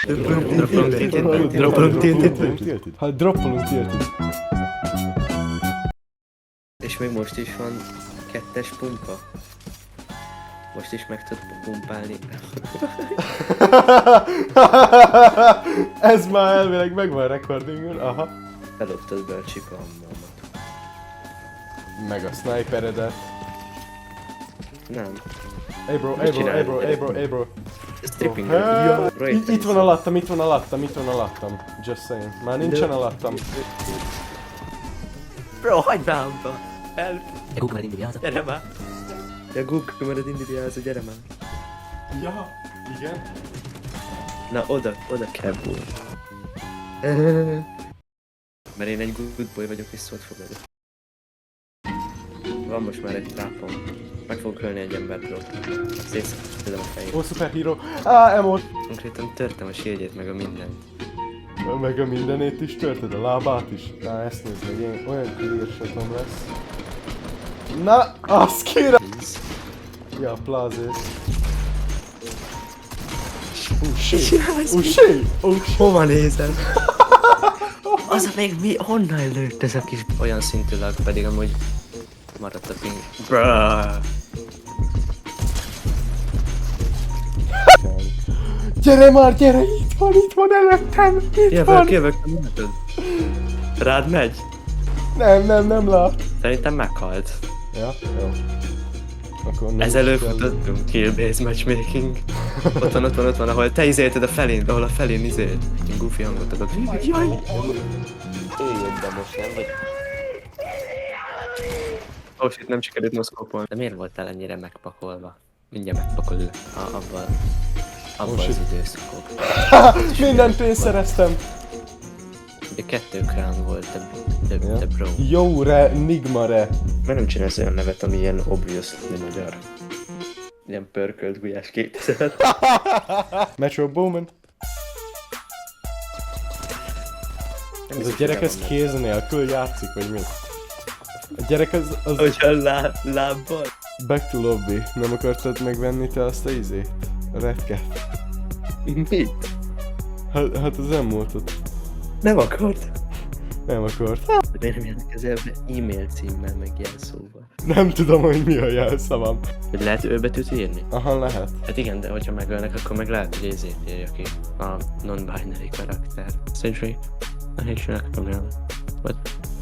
Droppolunk tilted. Ha droppolunk tilted. És még most is van 2-es pumpa. Most is meg tud pumpálni. Ez már elvileg megvan recordingon, aha. Feloptad be a csikammalmat. Meg a sniperedet. Nem. Hey bro, Mit hey bro, csinál? hey bro, hey bro, hey bro. Stripping. Itt van alattam, itt van alattam, itt van alattam. Just saying. Már nincsen alattam. Bro, hagyd be abba! Ja, guck mal in die Nase. Gyere már! Ja, Gug, marad individuálza, gyere már! Ja, igen. Na, oda kell volna. Mert én egy good boy vagyok, és szót fogadok. Van most már egy trápom. Meg fogok ölni egy embert, bro. Szétszedem a fejét. Ó, superhero. Emot. Konkrétan törtem a shieldjét, meg a mindent. Meg a mindenét is törted, a lábát is. Na, ezt nézd meg, én olyan clear shotom lesz. Na, azt kérem! Ja, plázét. Oh shit! Oh shit! Oh shit! Hova nézem? Az a még mi? Honnan lőtt ez a kis... Olyan szintű lag, pedig amúgy... Maradt a ping... Bruh. Gyere már, gyere! Itt van előttem! Itt van! Jövök, nem látod? Rád megy? Nem lát. Szerintem meghalt. Ja, jó. Akkor nem Ezelőtt kell. futottunk Killbase matchmaking. Ott van, ahol te izélted a felén, ahol a felén izélt. Én goofy hangot adok. Jaj! Éljed be most, nem vagy? Ó, shit, nem sikerült noszkópolni. De miért voltál ennyire megpakolva? Mindjárt megpakolok. Abban az időszakok. Minden pénzt szereztem! De 2 crown volt, de bro. Jó re, Nigma re. Mert nem csinálsz olyan nevet, ami ilyen obviously magyar. Ilyen pörkölt gulyás 2000. Metro Bowman. Ez a gyerek ez kéz nélkül játszik, vagy mi? A gyerek az... Hogyha lábbal. Back to lobby. Nem akartad megvenni te azt a izét? A retket? Mit? Hát az elmúltott. Nem akart? Nem akart. De miért nem jönnek ezzelbe e-mail címmel meg jelszóval? Nem tudom, hogy mi a jelszavam. Hogy lehet őbetűt írni? Aha, lehet. Hát igen, de hogyha megölnek, akkor meg lehet, hogy ezért írja ki a non-binary karakter. Sentry, I hate you like a girl, but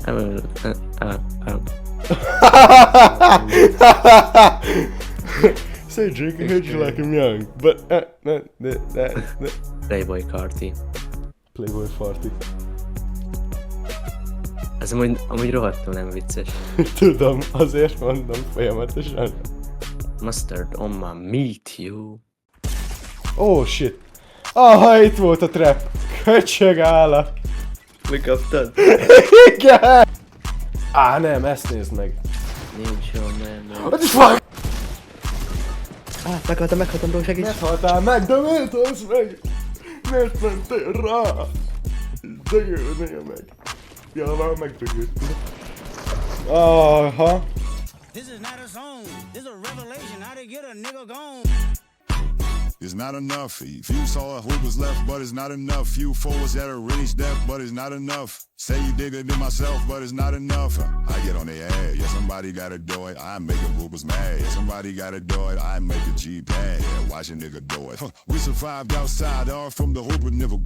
I will... Cedric, I hate you like I'm young, but... Playboy Carti. Playboy Farty. Ez amúgy rohadtul nem vicces. Tudom, azért mondom folyamatosan. Mustard on my meat, you. Oh shit. Aha, itt volt a trap. Köcsög állat. Megkaptad? Igen. Nem, ezt nézd meg. Nincs jó, nem. What the fuck? Meghaltam, bro, segíts! Miért haltál meg, de miért halsz meg? Miért mentél rá? Dögölnél meg. Ja, már megdögölt. Aha. This is not a song. This is a revelation. How to get a nigga gone. It's not enough. Few saw who was left, but it's not enough. Few forwards that are really death, but it's not enough. Say you dig it in myself, but it's not enough. I get on their ass. Yeah, somebody gotta do it. I make the groupers mad. Yeah, somebody gotta do it. I make the G bad. Yeah, watch a nigga do it. We survived outside, all from the hoop, but never.